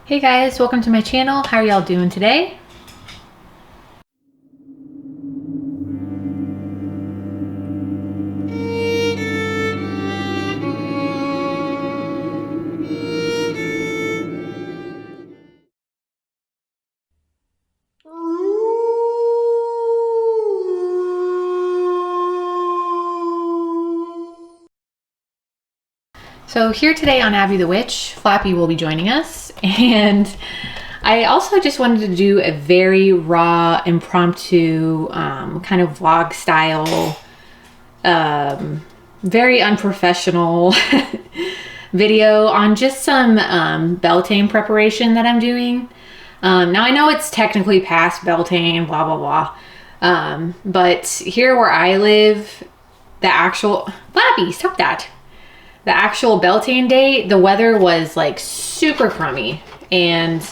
Hey guys, welcome to my channel. How are y'all doing today? So here today on Abby the Witch, Flappy will be joining us, and I also just wanted to do a very raw, impromptu, kind of vlog style, very unprofessional video on just some Beltane preparation that I'm doing. Now I know it's technically past Beltane, blah, blah, blah. But here where I live, the actual, Flappy, stop that. The actual Beltane day, the weather was like super crummy, and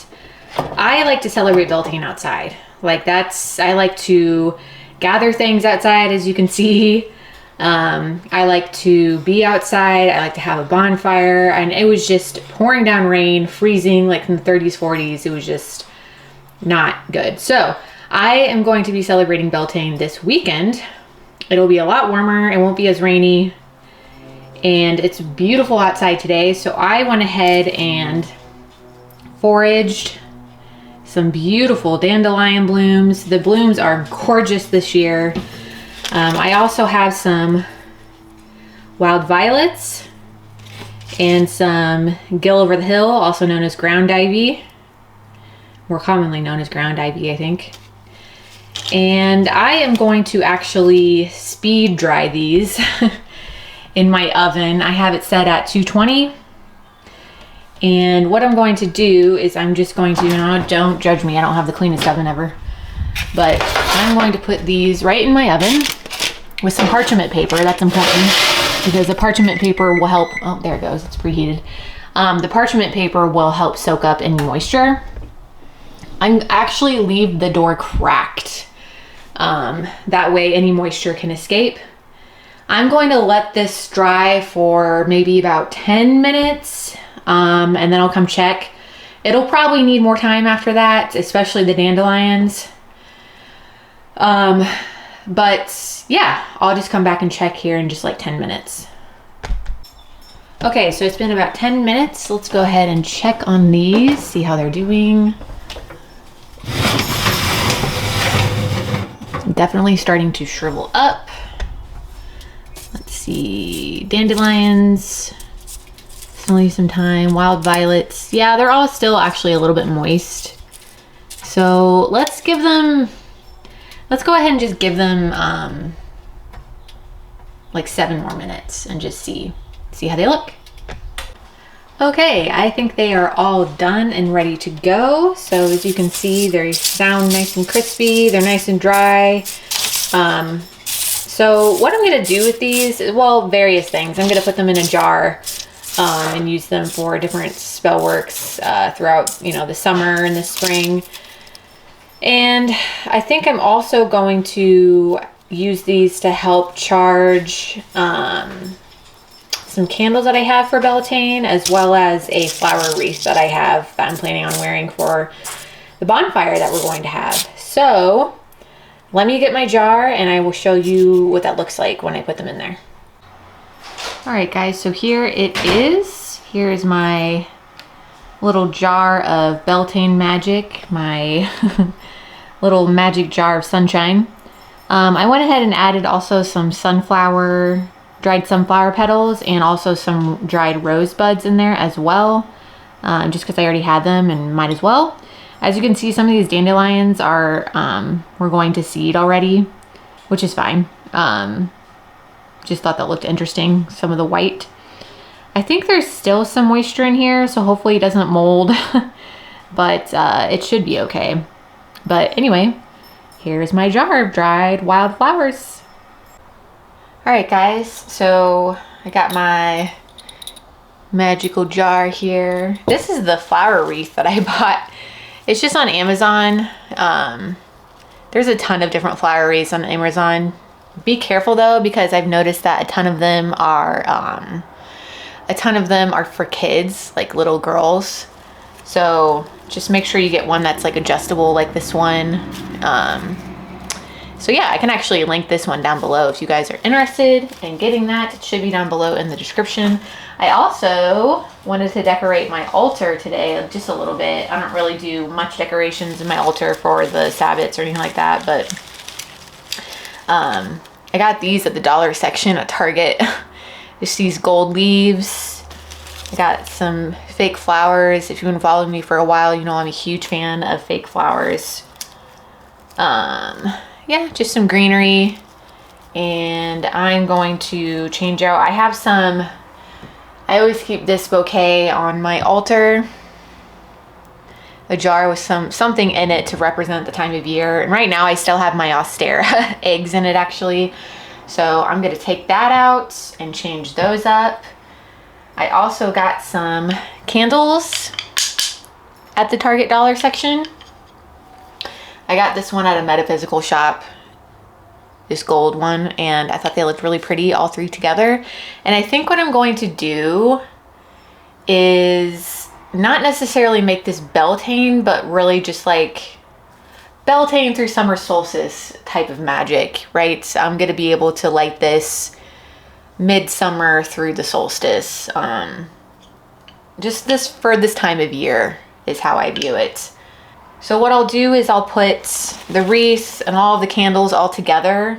I like to celebrate Beltane outside. I like to gather things outside, as you can see. I like to be outside. I like to have a bonfire, and it was just pouring down rain, freezing like in the 30s, 40s. It was just not good. So I am going to be celebrating Beltane this weekend. It'll be a lot warmer. It won't be as rainy. And it's beautiful outside today, so I went ahead and foraged some beautiful dandelion blooms. The blooms are gorgeous this year. I also have some wild violets and some gill over the hill, also known as ground ivy, more commonly known as ground ivy, I think. And I am going to actually speed dry these in my oven. I have it set at 220. And what I'm going to do is I'm just going to, don't judge me, I don't have the cleanest oven ever. But I'm going to put these right in my oven with some parchment paper. That's important because the parchment paper will help, oh, there it goes, it's preheated. The parchment paper will help soak up any moisture. I'm actually leave the door cracked. That way any moisture can escape. I'm going to let this dry for maybe about 10 minutes, and then I'll come check. It'll probably need more time after that, especially the dandelions. But yeah, I'll just come back and check here in just like 10 minutes. Okay, so it's been about 10 minutes. Let's go ahead and check on these, see how they're doing. Definitely starting to shrivel up. Let's see, dandelions, still need some time. Wild violets, yeah, they're all still actually a little bit moist. So let's go ahead and just give them like 7 more minutes and just see how they look. Okay, I think they are all done and ready to go. So as you can see, they sound nice and crispy. They're nice and dry. So what I'm gonna do with these, well, various things. I'm gonna put them in a jar and use them for different spell works throughout, the summer and the spring. And I think I'm also going to use these to help charge some candles that I have for Beltane, as well as a flower wreath that I have that I'm planning on wearing for the bonfire that we're going to have. So let me get my jar and I will show you what that looks like when I put them in there. All right, guys, so here it is. Here is my little jar of Beltane magic, my little magic jar of sunshine. I went ahead and added also some dried sunflower petals and also some dried rosebuds in there as well, just because I already had them and might as well. As you can see, some of these dandelions are, we're going to seed already, which is fine. Just thought that looked interesting, some of the white. I think there's still some moisture in here, so hopefully it doesn't mold, but it should be okay. But anyway, here's my jar of dried wildflowers. All right, guys, so I got my magical jar here. This is the flower wreath that I bought. It's just on Amazon. There's a ton of different flower wreaths on Amazon. Be careful though, because I've noticed that a ton of them are for kids, like little girls. So just make sure you get one that's like adjustable like this one. So yeah, I can actually link this one down below if you guys are interested in getting that. It should be down below in the description. I also wanted to decorate my altar today just a little bit. I don't really do much decorations in my altar for the Sabbats or anything like that, but I got these at the dollar section at Target. Just these gold leaves. I got some fake flowers. If you've been following me for a while, you know I'm a huge fan of fake flowers. Yeah, just some greenery. And I'm going to change out. I have some, I always keep this bouquet on my altar. A jar with something in it to represent the time of year. And right now I still have my Austera eggs in it actually. So I'm gonna take that out and change those up. I also got some candles at the Target dollar section. I got this one at a metaphysical shop, this gold one, and I thought they looked really pretty, all three together. And I think what I'm going to do is not necessarily make this Beltane, but really just like Beltane through summer solstice type of magic, right? I'm gonna be able to light this midsummer through the solstice. Just this for this time of year is how I view it. So what I'll do is I'll put the wreaths and all of the candles all together.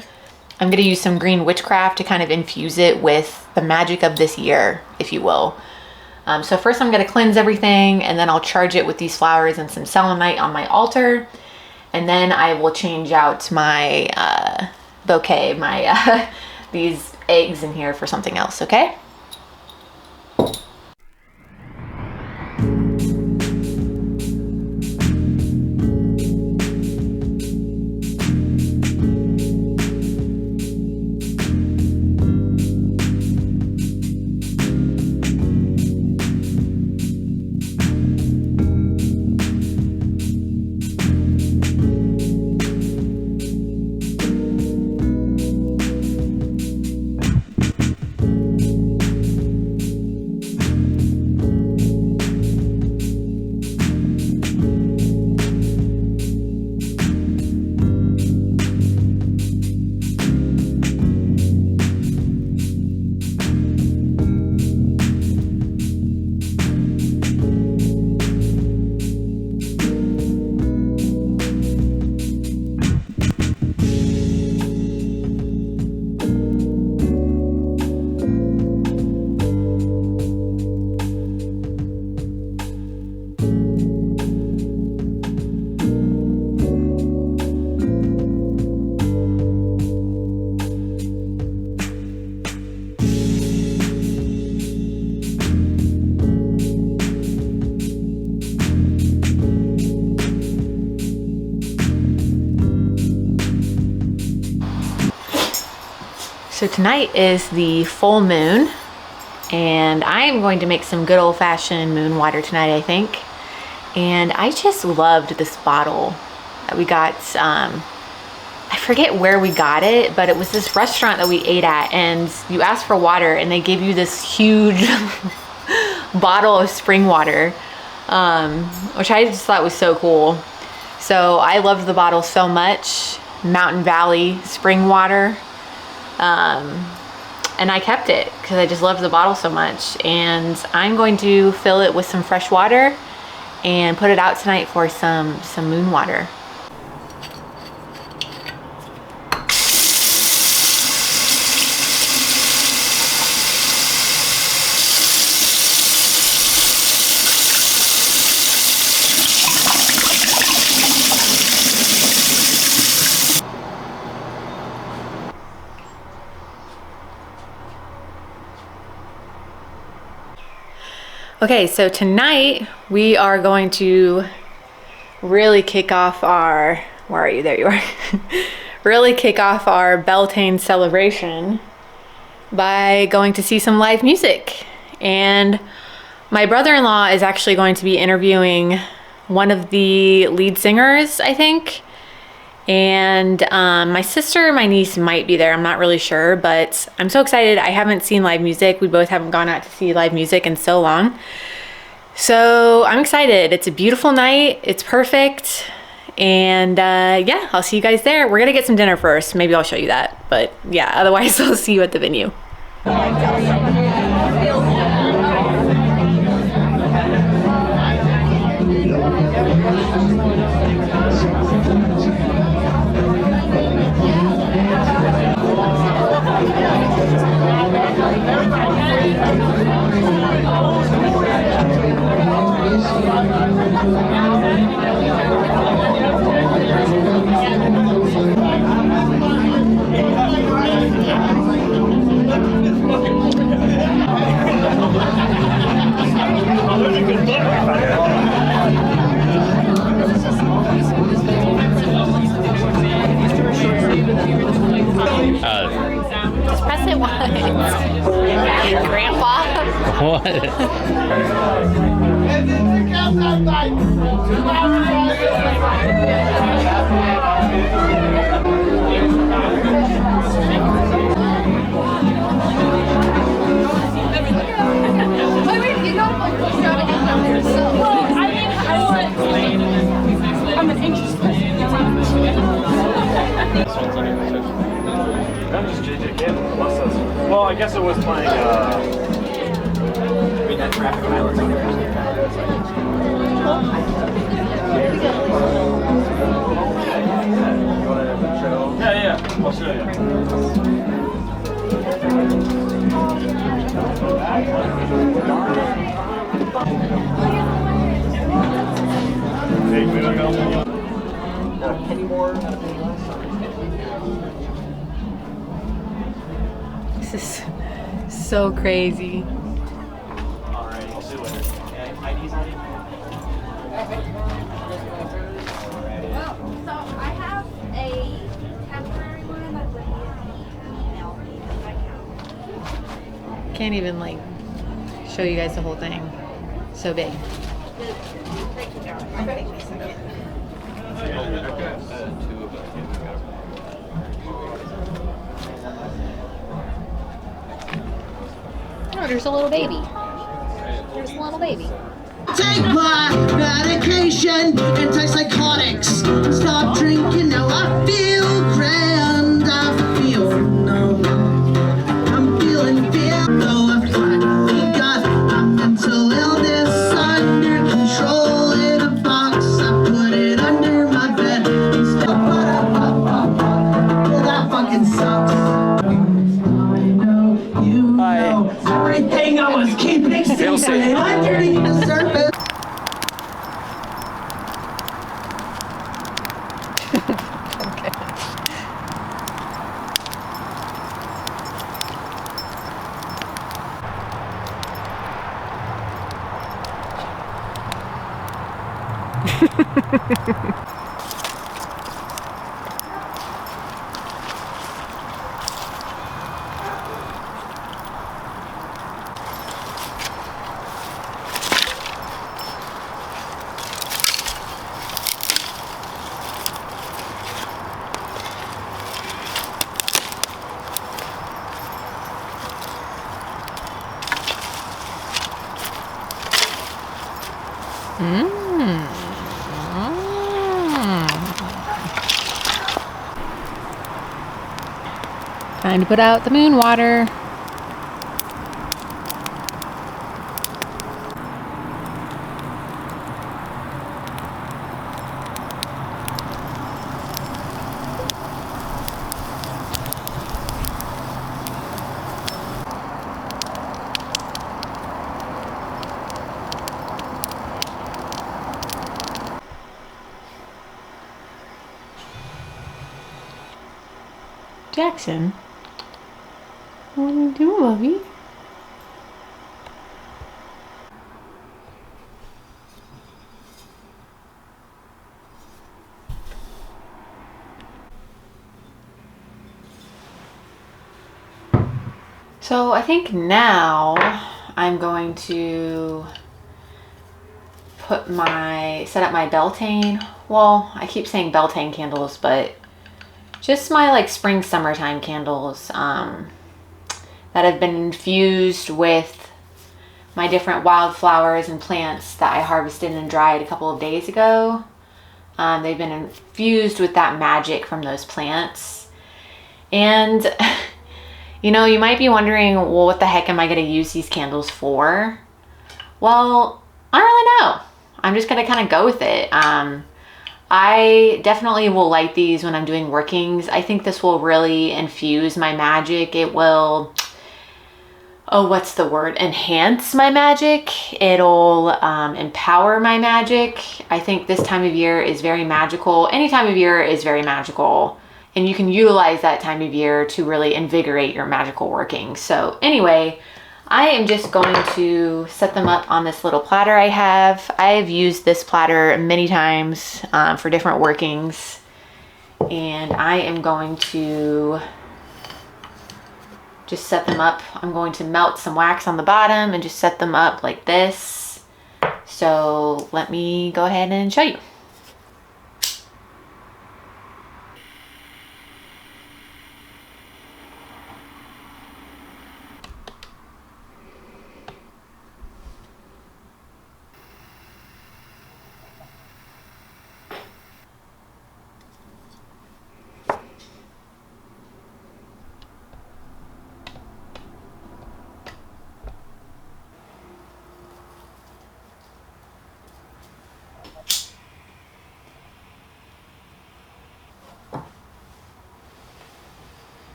I'm gonna use some green witchcraft to kind of infuse it with the magic of this year, if you will. So first I'm gonna cleanse everything, and then I'll charge it with these flowers and some selenite on my altar. And then I will change out my bouquet, my these eggs in here for something else, okay? So tonight is the full moon, and I am going to make some good old-fashioned moon water tonight, I think. And I just loved this bottle that we got. I forget where we got it, but it was this restaurant that we ate at, and you asked for water and they gave you this huge bottle of spring water, which I just thought was so cool. So I loved the bottle so much. Mountain Valley spring water. And I kept it because I just loved the bottle so much. And I'm going to fill it with some fresh water and put it out tonight for some moon water. Okay, so tonight we are going to really kick off our, where are you? There you are. Really kick off our Beltane celebration by going to see some live music. And my brother-in-law is actually going to be interviewing one of the lead singers, I think. And my sister and my niece might be there. I'm not really sure, but I'm so excited. I haven't seen live music. We both haven't gone out to see live music in so long. So I'm excited. It's a beautiful night. It's perfect. And yeah, I'll see you guys there. We're gonna get some dinner first. Maybe I'll show you that. But yeah, otherwise I'll see you at the venue. Just press it once. Grandpa. That was JJ Campbell. Well, I guess it was playing. That traffic violence on Yeah, I'll show you. Hey, we don't go. Kenny Moore had a big last time. This is so crazy. All right, I'll see you later. ID's on you? So I have a temporary one that would email me if I can. Can't even like show you guys the whole thing. So big. Thank you, John. I'll take me a second. Oh, there's a little baby. There's a little baby. Take my medication, antipsychotics. Stop drinking, now I feel grand. I feel numb. I'm feeling fear, though I finally got my mental illness under control. In a box, I put it under my bed. Well, that fucking sucks. I know you know everything I was keeping secret underneath the surface. Time to put out the moon water. Jackson, what are you doing, lovey? So I think now I'm going to set up my Beltane. Well, I keep saying Beltane candles, but just my like spring summertime candles that have been infused with my different wildflowers and plants that I harvested and dried a couple of days ago. They've been infused with that magic from those plants. And, you know, you might be wondering, well, what the heck am I going to use these candles for? Well, I don't really know. I'm just going to kind of go with it. I definitely will light these when I'm doing workings. I think this will really infuse my magic. It will, oh, what's the word? Enhance my magic. It'll empower my magic. I think this time of year is very magical. Any time of year is very magical. And you can utilize that time of year to really invigorate your magical workings. So anyway, I am just going to set them up on this little platter I have. I've used this platter many times for different workings. And I am going to just set them up. I'm going to melt some wax on the bottom and just set them up like this. So let me go ahead and show you.